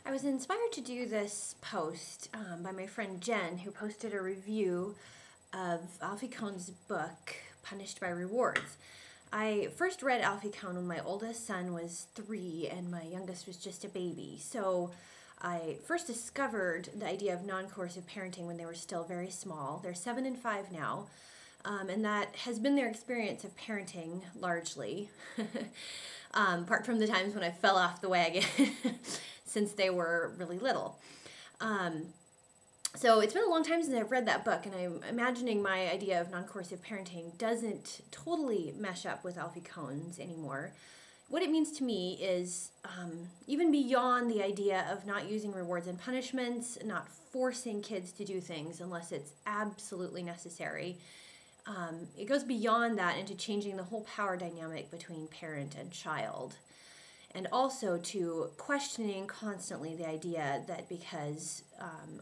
I was inspired to do this post by my friend Jen, who posted a review of Alfie Kohn's book, Punished by Rewards. I first read Alfie Kohn when my oldest son was 3 and my youngest was just a baby. So I first discovered the idea of non-coercive parenting when they were still very small. They're 7 and 5 now. And that has been their experience of parenting largely, apart from the times when I fell off the wagon since they were really little. So it's been a long time since I've read that book, and I'm imagining my idea of non-coercive parenting doesn't totally mesh up with Alfie Kohn's anymore. What it means to me is even beyond the idea of not using rewards and punishments, not forcing kids to do things unless it's absolutely necessary. It goes beyond that into changing the whole power dynamic between parent and child. And also to questioning constantly the idea that because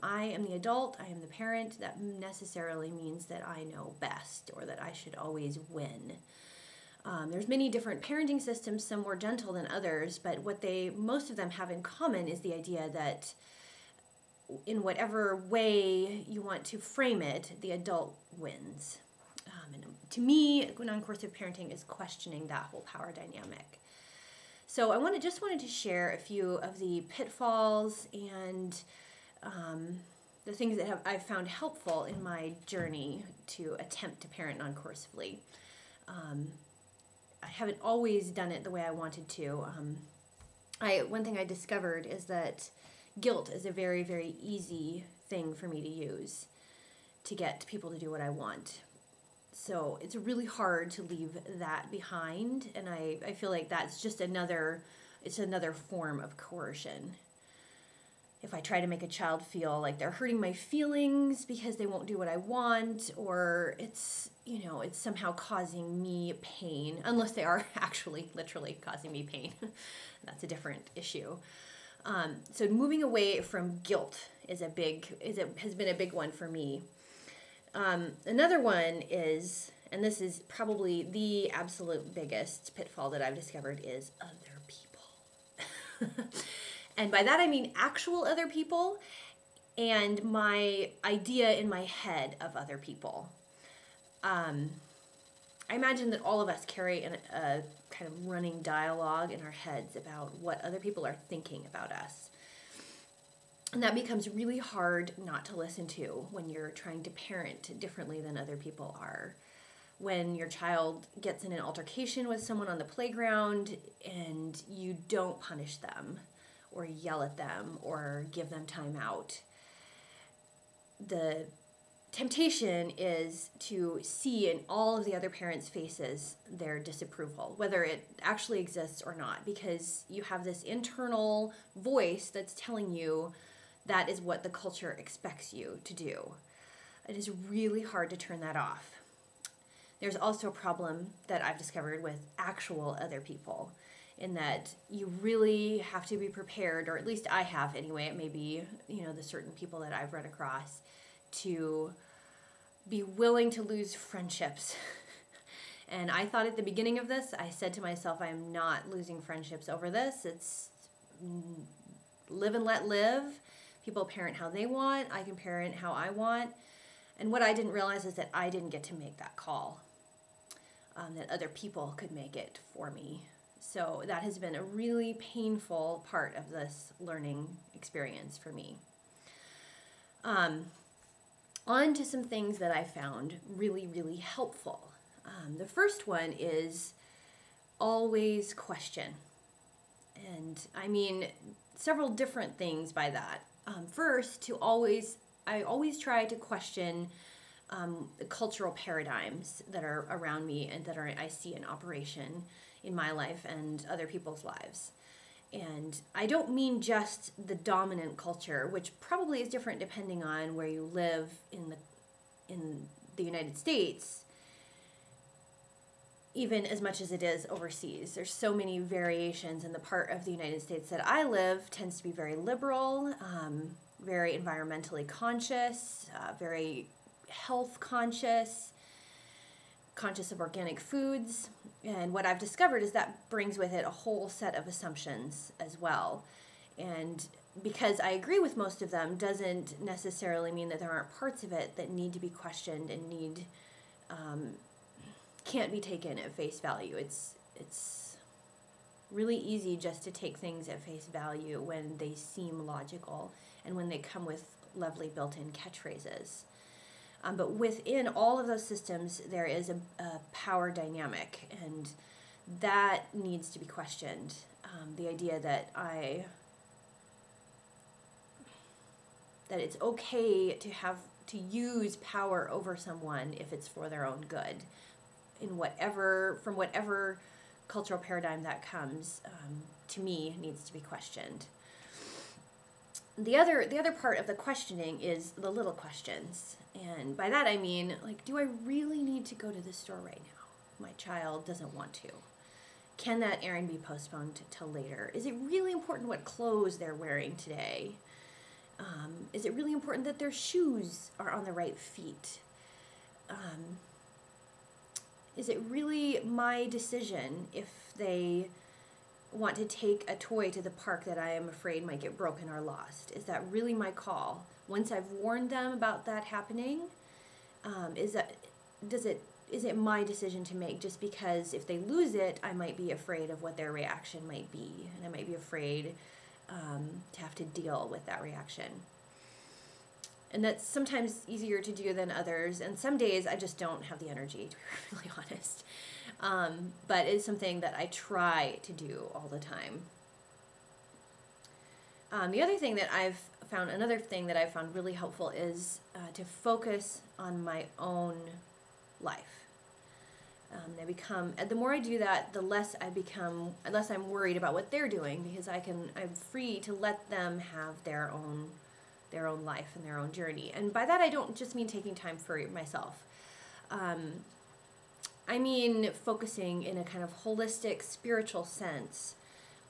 I am the adult, I am the parent, that necessarily means that I know best or that I should always win. There's many different parenting systems, some more gentle than others, but what most of them have in common is the idea that in whatever way you want to frame it, the adult wins. And to me, non-coercive parenting is questioning that whole power dynamic. So I just wanted to share a few of the pitfalls and the things that I've found helpful in my journey to attempt to parent non-coercively. I haven't always done it the way I wanted to. One thing I discovered is that guilt is a very, very easy thing for me to use to get people to do what I want. So it's really hard to leave that behind, and I feel like that's just another form of coercion. If I try to make a child feel like they're hurting my feelings because they won't do what I want, or it's somehow causing me pain, unless they are actually literally causing me pain. That's a different issue. So moving away from guilt has been a big one for me. Another one is, and this is probably the absolute biggest pitfall that I've discovered, is other people. And by that I mean actual other people and my idea in my head of other people. I imagine that all of us carry a kind of running dialogue in our heads about what other people are thinking about us. And that becomes really hard not to listen to when you're trying to parent differently than other people are. When your child gets in an altercation with someone on the playground and you don't punish them or yell at them or give them time out, the temptation is to see in all of the other parents' faces their disapproval, whether it actually exists or not, because you have this internal voice that's telling you that is what the culture expects you to do. It is really hard to turn that off. There's also a problem that I've discovered with actual other people, in that you really have to be prepared, or at least I have anyway, it may be, the certain people that I've run across, to be willing to lose friendships. And I thought at the beginning of this, I said to myself, I am not losing friendships over this. It's live and let live. People parent how they want. I can parent how I want. And what I didn't realize is that I didn't get to make that call, that other people could make it for me. So that has been a really painful part of this learning experience for me. On to some things that I found really, really helpful. The first one is always question. And I mean several different things by that. First, I always try to question the cultural paradigms that are around me and that I see in operation in my life and other people's lives. And I don't mean just the dominant culture, which probably is different depending on where you live in the United States, even as much as it is overseas. There's so many variations, and the part of the United States that I live tends to be very liberal, very environmentally conscious, very health conscious of organic foods. And what I've discovered is that brings with it a whole set of assumptions as well. And because I agree with most of them doesn't necessarily mean that there aren't parts of it that need to be questioned and can't be taken at face value. It's really easy just to take things at face value when they seem logical and when they come with lovely built-in catchphrases. But within all of those systems, there is a power dynamic, and that needs to be questioned. The idea that it's okay to use power over someone if it's for their own good, from whatever cultural paradigm that comes, to me, needs to be questioned. The other part of the questioning is the little questions. And by that I mean, like, do I really need to go to the store right now? My child doesn't want to. Can that errand be postponed till later? Is it really important what clothes they're wearing today? Is it really important that their shoes are on the right feet? Is it really my decision if they want to take a toy to the park that I am afraid might get broken or lost? Is that really my call? Once I've warned them about that happening, is it my decision to make, just because if they lose it, I might be afraid of what their reaction might be, and I might be afraid to have to deal with that reaction. And that's sometimes easier to do than others, and some days I just don't have the energy, to be really honest. But it's something that I try to do all the time. Another thing that I've found really helpful is to focus on my own life. The more I do that, the less I'm worried about what they're doing, because I'm free to let them have their own life and their own journey. And by that I don't just mean taking time for myself. I mean focusing in a kind of holistic spiritual sense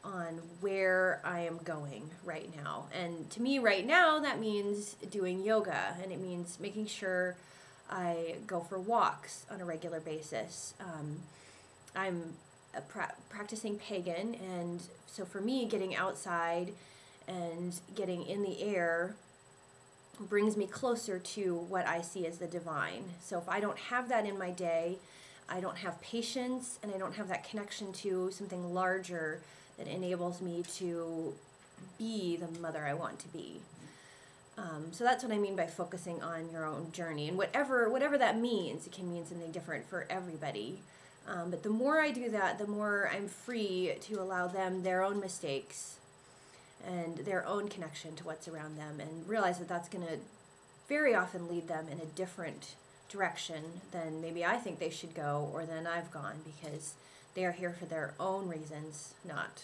on where I am going right now. And to me right now, that means doing yoga, and it means making sure I go for walks on a regular basis. I'm a practicing pagan, and so for me, getting outside and getting in the air brings me closer to what I see as the divine. So if I don't have that in my day, I don't have patience, and I don't have that connection to something larger that enables me to be the mother I want to be. So that's what I mean by focusing on your own journey. And whatever that means, it can mean something different for everybody. But the more I do that, the more I'm free to allow them their own mistakes and their own connection to what's around them, and realize that that's going to very often lead them in a different direction than maybe I think they should go, or than I've gone, because they are here for their own reasons, not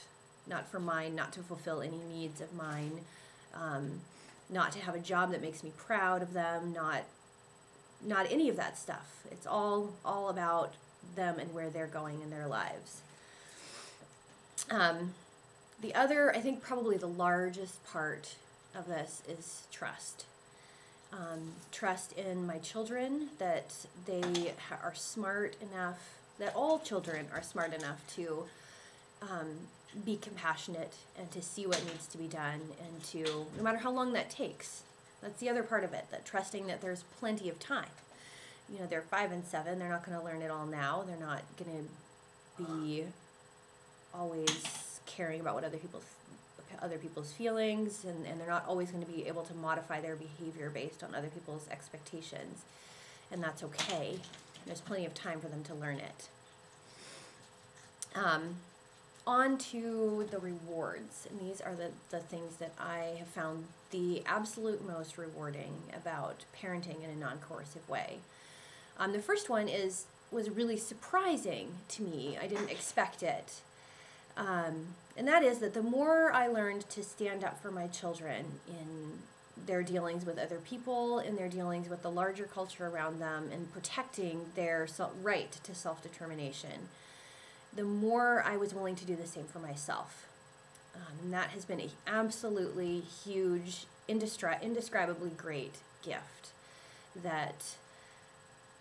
for mine, not to fulfill any needs of mine, not to have a job that makes me proud of them, not any of that stuff. It's all about them and where they're going in their lives. The other, I think probably the largest part of this is trust. Trust in my children, that they are smart enough, that all children are smart enough to be compassionate and to see what needs to be done, and to, no matter how long that takes. That's the other part of it, that trusting that there's plenty of time. You know, they're 5 and 7, they're not going to learn it all now, they're not going to be always caring about what other people's feelings, and they're not always going to be able to modify their behavior based on other people's expectations, and that's okay. There's plenty of time for them to learn it. On to the rewards, and these are the things that I have found the absolute most rewarding about parenting in a non-coercive way. The first one was really surprising to me. I didn't expect it. And that is that the more I learned to stand up for my children in their dealings with other people, in their dealings with the larger culture around them, and protecting their right to self-determination, the more I was willing to do the same for myself. And that has been an absolutely huge, indescribably great gift, that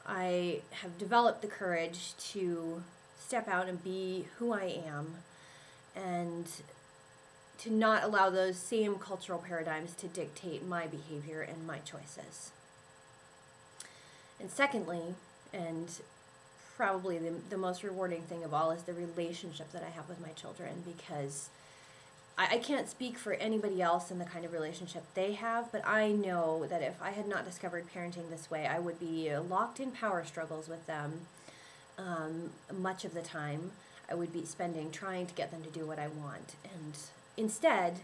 I have developed the courage to step out and be who I am, and to not allow those same cultural paradigms to dictate my behavior and my choices. And secondly, and probably the most rewarding thing of all, is the relationship that I have with my children, because I can't speak for anybody else in the kind of relationship they have, but I know that if I had not discovered parenting this way, I would be locked in power struggles with them much of the time. I would be spending trying to get them to do what I want, and instead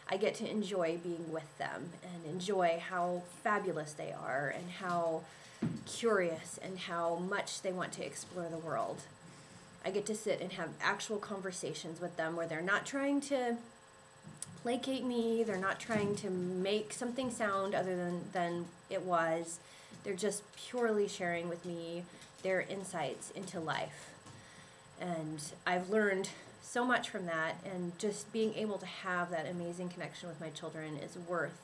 I get to enjoy being with them and enjoy how fabulous they are and how curious and how much they want to explore the world. I get to sit and have actual conversations with them where they're not trying to placate me, they're not trying to make something sound other than it was. They're just purely sharing with me their insights into life. And I've learned so much from that, and just being able to have that amazing connection with my children is worth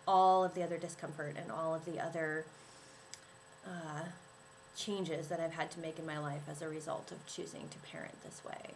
all of the other discomfort and all of the other changes that I've had to make in my life as a result of choosing to parent this way.